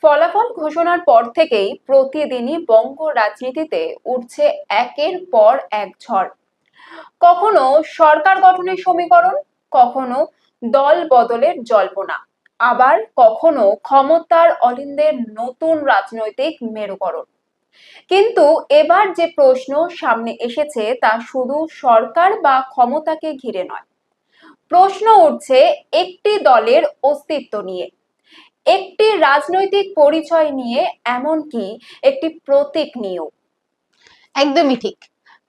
ফলাফল ঘোষণার পর থেকেই প্রতিদিনই বঙ্গ রাজনীতিতে উঠছে একের পর এক ঝড়। কখনো সরকার গঠনের সমীকরণ, কখনো দল বদলের জল্পনা, আবার কখনো ক্ষমতার অলিন্দের নতুন রাজনৈতিক মেরুকরণ। কিন্তু এবার যে প্রশ্ন সামনে এসেছে তা শুধু সরকার বা ক্ষমতাকে ঘিরে নয়। প্রশ্ন উঠছে একটি দলের অস্তিত্ব নিয়ে, একটি রাজনৈতিক পরিচয় নিয়ে, এমনকি একটি প্রতীক নিয়েও। একদমই ঠিক।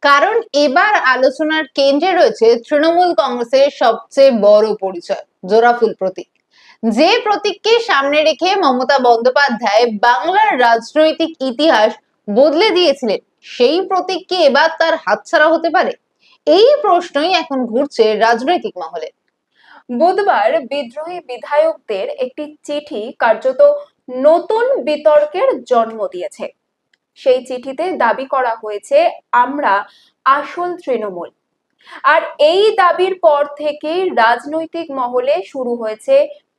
কারণ এবার আলোচনার কেন্দ্রে রয়েছে তৃণমূল কংগ্রেসের সবচেয়ে বড় পরিচয়, জোড়াফুল প্রতীক। যে প্রতীককে সামনে রেখে মমতা বন্দ্যোপাধ্যায় বাংলার রাজনৈতিক ইতিহাস বদলে দিয়েছিলেন, সেই প্রতীক কি এবার তার হাতছাড়া হতে পারে? এই প্রশ্নই এখন ঘুরছে রাজনৈতিক মহলে। বুধবার বিদ্রোহী বিধায়কদের একটি চিঠি কার্যত নতুন বিতর্কের জন্ম দিয়েছে। সেই চিঠিতে দাবি করা হয়েছে, আমরা আসল তৃণমূল। আর এই দাবির পর থেকেই রাজনৈতিক মহলে শুরু হয়েছে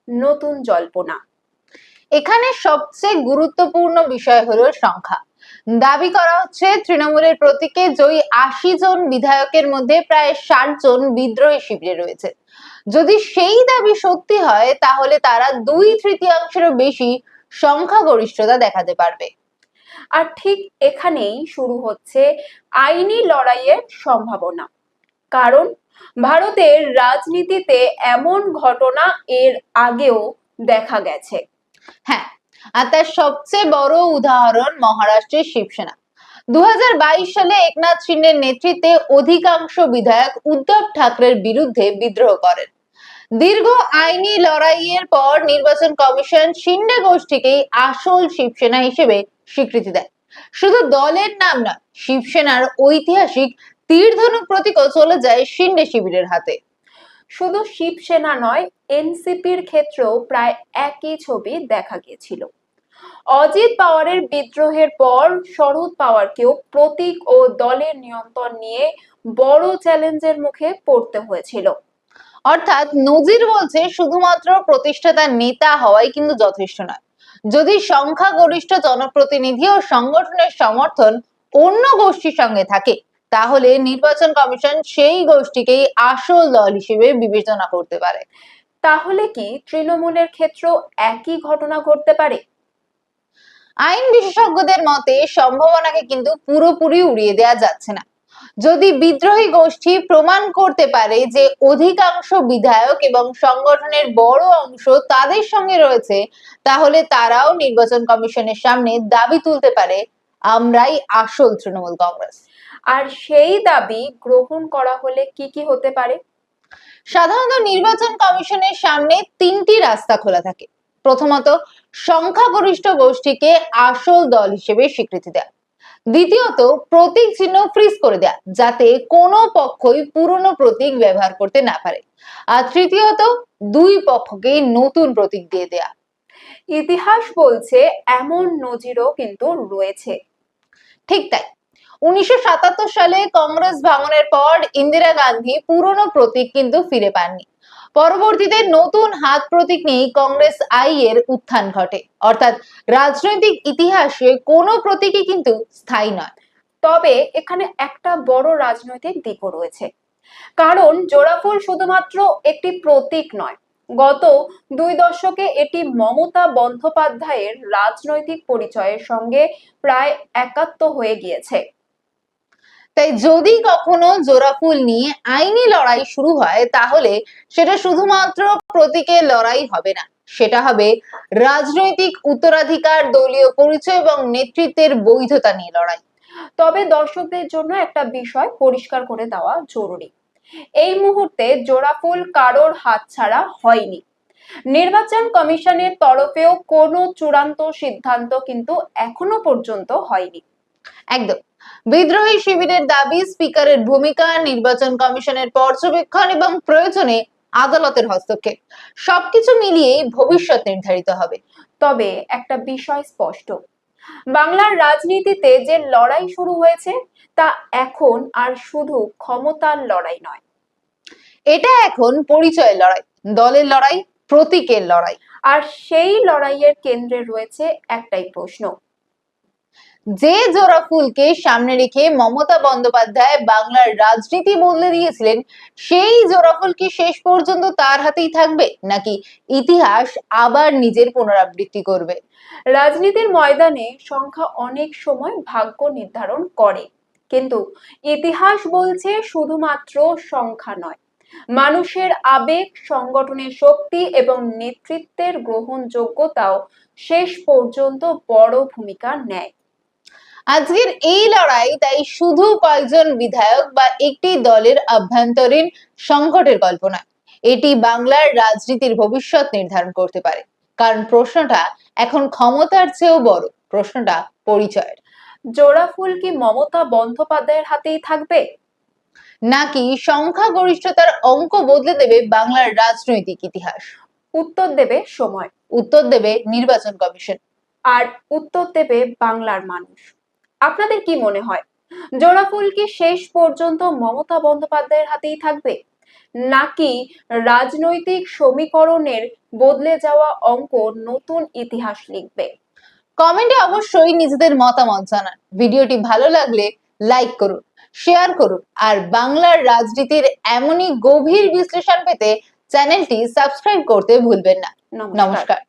নতুন জল্পনা। এখানে সবচেয়ে গুরুত্বপূর্ণ বিষয় হলো সংখ্যা। দাবি করা হচ্ছে তৃণমূলের প্রতীকে জয়ী ৮০ জন বিধায়কের মধ্যে প্রায় ৬০ জন বিদ্রোহী শিবিরে রয়েছে। যদি সেই দাবি সত্যি হয়, তাহলে তারা ২/৩ বেশি সংখ্যাগরিষ্ঠতা দেখাতে পারবে। আর ঠিক এখানেই শুরু হচ্ছে আইনি লড়াইয়ের সম্ভাবনা। কারণ ভারতের রাজনীতিতে এমন ঘটনা এর আগেও দেখা গেছে। হ্যাঁ, আর তার সবচেয়ে বড় উদাহরণ মহারাষ্ট্রের শিবসেনা। ২০২২ সালে একনাথ শিন্ডের নেতৃত্বে অধিকাংশ বিধায়ক উদ্ধব ঠাকরের বিরুদ্ধে বিদ্রোহ করেন। দীর্ঘ আইনি লড়াইয়ের পর নির্বাচন কমিশন শিন্ডে গোষ্ঠীকেই আসল শিবসেনা হিসেবে স্বীকৃতি দেয়। শুধু দলের নাম নয়, শিবসেনার ঐতিহাসিক তীর-ধনুক প্রতীকও চলে যায় শিন্ডে শিবিরের হাতে। শুধু শিবসেনা নয়, এনসিপির ক্ষেত্রেও প্রায় একই ছবি দেখা গিয়েছিল। অজিত পাওয়ারের বিদ্রোহের পর শরদ পাওয়ারকেও প্রতীক ও দলের নিয়ন্ত্রণ নিয়ে বড় চ্যালেঞ্জের মুখে পড়তে হয়েছিল। অর্থাৎ নজির বলছে শুধুমাত্র প্রতিষ্ঠাতার নেতা হওয়াই কিন্তু যথেষ্ট নয়। যদি সংখ্যাগরিষ্ঠ জনপ্রতিনিধি ও সংগঠনের সমর্থন অন্য গোষ্ঠীর সঙ্গে থাকে, তাহলে নির্বাচন কমিশন সেই গোষ্ঠীকেই আসল দল হিসেবে বিবেচনা করতে পারে। তাহলে কি তৃণমূলের ক্ষেত্রেও একই ঘটনা ঘটতে পারে? আইন বিশেষজ্ঞদের মতে সম্ভাবনাকে কিন্তু পুরোপুরি উড়িয়ে দেওয়া যাচ্ছে না। যদি বিদ্রোহী গোষ্ঠী প্রমাণ করতে পারে যে অধিকাংশ বিধায়ক এবং সংগঠনের বড় অংশ তাদের সঙ্গে রয়েছে, তাহলে তারাও নির্বাচন কমিশনের সামনে দাবি তুলতে পারে, আমরাই আসল তৃণমূল কংগ্রেস। আর সেই দাবি গ্রহণ করা হলে কি কি হতে পারে? সাধারণত নির্বাচন কমিশনের সামনে তিনটি রাস্তা খোলা থাকে। প্রথমত, সংখ্যাগরিষ্ঠ গোষ্ঠীকে আসল দল হিসেবে স্বীকৃতি দেয়া। দ্বিতীয়ত, প্রতীক চিহ্ন ফ্রিজ করে দেয়া, যাতে কোনো পক্ষই পুরনো প্রতীক ব্যবহার করতে না পারে। আর তৃতীয়ত, দুই পক্ষকেই নতুন প্রতীক দিয়ে দেয়া। ইতিহাস বলছে এমন নজিরও কিন্তু রয়েছে। ঠিক তাই। ১৯৭৭ সালে কংগ্রেস ভাঙনের পর ইন্দিরা গান্ধী পুরনো প্রতীক কিন্তু ফিরে পাননি। পরবর্তীতে নতুন হাত প্রতীক নিয়ে কংগ্রেস আই এর উত্থান ঘটে। অর্থাৎ রাজনৈতিক ইতিহাসে কোনো প্রতীকই কিন্তু স্থায়ী নয়। তবে এখানে একটা বড় রাজনৈতিক দিকও রয়েছে। কারণ জোড়াফুল শুধুমাত্র একটি প্রতীক নয়, গত ২ দশকে এটি মমতা বন্দ্যোপাধ্যায়ের রাজনৈতিক পরিচয়ের সঙ্গে প্রায় একাত্ম হয়ে গিয়েছে। তাই যদি কখনো জোড়াফুল নিয়ে আইনি লড়াই শুরু হয়, তাহলে সেটা শুধুমাত্র প্রতীকের লড়াই হবে না, সেটা হবে রাজনৈতিক উত্তরাধিকার, দলীয় পরিচয় এবং নেতৃত্বের বৈধতা নিয়ে লড়াই। তবে দর্শকদের জন্য একটা বিষয় পরিষ্কার করে দেওয়া জরুরি। এই মুহূর্তে জোড়াফুল কারোর হাতছাড়া হয়নি। নির্বাচন কমিশনের তরফেও কোনো চূড়ান্ত সিদ্ধান্ত কিন্তু এখনো পর্যন্ত হয়নি। একদম। বিদ্রোহী শিবিরের দাবি, স্পিকারের ভূমিকা, নির্বাচন কমিশনের পর্যবেক্ষণ এবং প্রয়োজনে আদালতের হস্তক্ষেপ, সবকিছু মিলিয়ে ভবিষ্যৎ নির্ধারিত হবে। তবে একটা বিষয় স্পষ্ট, বাংলার রাজনীতিতে যে লড়াই শুরু হয়েছে তা এখন আর শুধু ক্ষমতার লড়াই নয়, এটা এখন পরিচয়ের লড়াই, দলের লড়াই, প্রতীকের লড়াই। আর সেই লড়াইয়ের কেন্দ্রে রয়েছে একটাই প্রশ্ন, যে জোড়া ফুলকে সামনে রেখে মমতা বন্দ্যোপাধ্যায় বাংলার রাজনীতি বদলে দিয়েছিলেন, সেই জোড়া ফুল কি শেষ পর্যন্ত তার হাতেই থাকবে, নাকি ইতিহাস আবার নিজের পুনরাবৃত্তি করবে? রাজনীতির ময়দানে সংখ্যা অনেক সময় ভাগ্য নির্ধারণ করে, কিন্তু ইতিহাস বলছে শুধুমাত্র সংখ্যা নয়, মানুষের আবেগ, সংগঠনের শক্তি এবং নেতৃত্বের গ্রহণযোগ্যতাও শেষ পর্যন্ত বড় ভূমিকা নেয়। আজকের এই লড়াই তাই শুধু কয়েকজন বিধায়ক বা একটি দলের আভ্যন্তরীণ সংকটের গল্প নয়, এটি বাংলার রাজনীতির ভবিষ্যৎ নির্ধারণ করতে পারে। কারণ প্রশ্নটা এখন ক্ষমতার চেয়েও বড়, প্রশ্নটা পরিচয়ের। জোড়া ফুল কি মমতা বন্দ্যোপাধ্যায়ের হাতেই থাকবে, নাকি সংখ্যাগরিষ্ঠতার অঙ্ক বদলে দেবে বাংলার রাজনৈতিক ইতিহাস? উত্তর দেবে সময়, উত্তর দেবে নির্বাচন কমিশন। আর উত্তর দেবে বাংলার মানুষ। আপনাদের কি মনে হয়, জোড়া ফুল কি শেষ পর্যন্ত মমতা বন্দ্যোপাধ্যায়ের হাতেই থাকবে, নাকি রাজনৈতিক সমীকরণের বদলে যাওয়া অঙ্ক নতুন ইতিহাস লিখবে? কমেন্টে অবশ্যই নিজেদের মতামত জানান। ভিডিওটি ভালো লাগলে লাইক করুন, শেয়ার করুন, আর বাংলার রাজনীতির এমনই গভীর বিশ্লেষণ পেতে চ্যানেলটি সাবস্ক্রাইব করতে ভুলবেন না। নমস্কার।